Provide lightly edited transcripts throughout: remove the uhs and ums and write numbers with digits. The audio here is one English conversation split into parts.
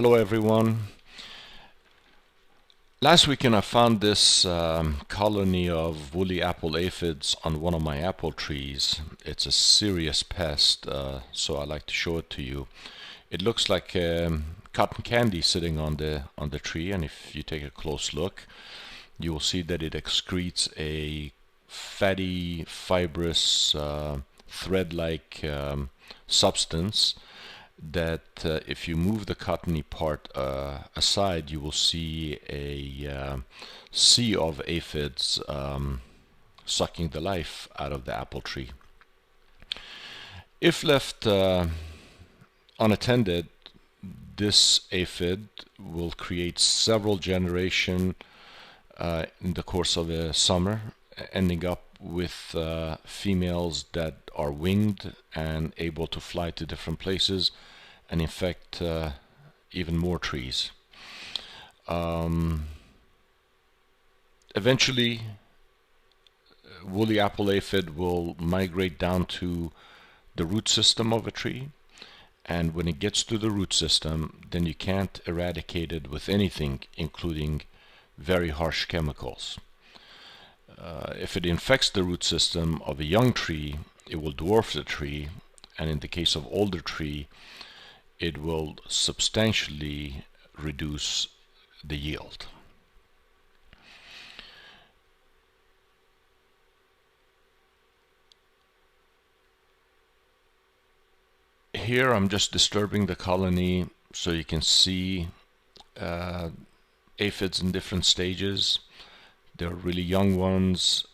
Hello everyone. Last weekend I found this colony of woolly apple aphids on one of my apple trees. It's a serious pest, so I like to show it to you. It looks like cotton candy sitting on the tree, and if you take a close look, you will see that it excretes a fatty, fibrous, thread-like substance that if you move the cottony part aside, you will see a sea of aphids sucking the life out of the apple tree. If left unattended, this aphid will create several generations in the course of a summer, ending up with females that are winged and able to fly to different places and infect even more trees. Eventually, woolly apple aphid will migrate down to the root system of a tree, and when it gets to the root system, then you can't eradicate it with anything, including very harsh chemicals. If it infects the root system of a young tree, it will dwarf the tree, and in the case of older tree, it will substantially reduce the yield. Here I'm just disturbing the colony so you can see aphids in different stages. There are really young ones,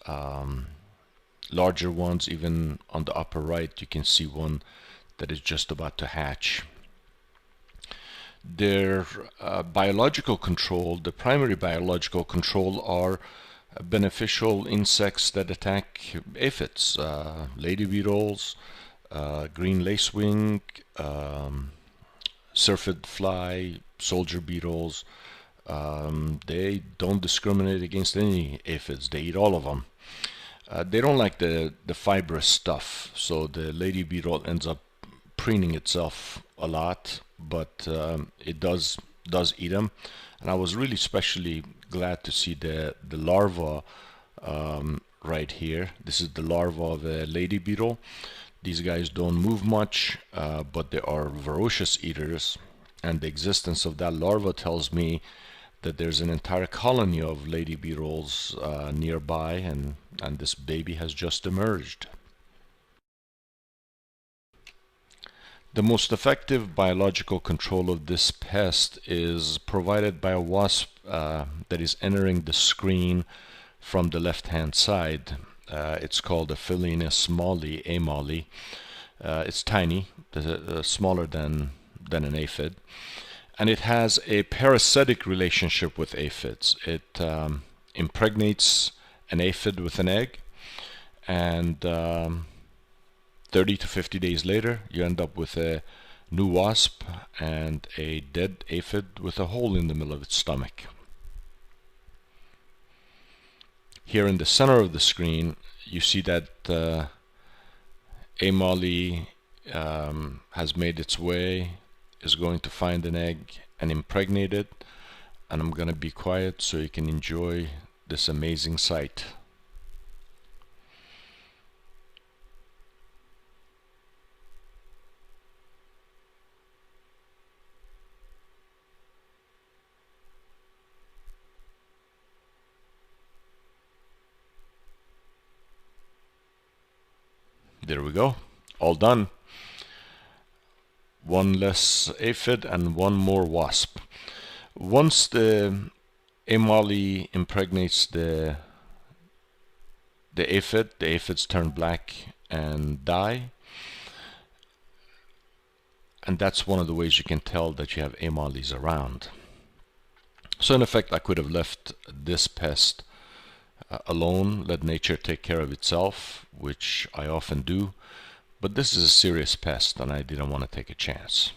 larger ones. Even on the upper right you can see one that is just about to hatch. Their biological control, the primary biological control, are beneficial insects that attack aphids, lady beetles, green lacewing, syrphid fly, soldier beetles. They don't discriminate against any aphids. They eat all of them. They don't like the fibrous stuff, so the lady beetle ends up preening itself a lot, but it does eat them. And I was really especially glad to see the larva right here. This is the larva of a lady beetle. These guys don't move much, but they are ferocious eaters, and the existence of that larva tells me that there's an entire colony of lady beetles nearby, and this baby has just emerged. The most effective biological control of this pest is provided by a wasp that is entering the screen from the left-hand side. It's called a Philinus molly, A molly. It's tiny, smaller than an aphid, and it has a parasitic relationship with aphids. It impregnates an aphid with an egg, and 30 to 50 days later you end up with a new wasp and a dead aphid with a hole in the middle of its stomach. Here in the center of the screen you see that A molly has made its way, is going to find an egg and impregnate it, and I'm going to be quiet so you can enjoy this amazing sight. There we go, all done. One less aphid and one more wasp. Once the A molly impregnates the aphids turn black and die, and that's one of the ways you can tell that you have A mollies around. So in effect, I could have left this pest alone, let nature take care of itself, which I often do, but this is a serious pest and I didn't want to take a chance.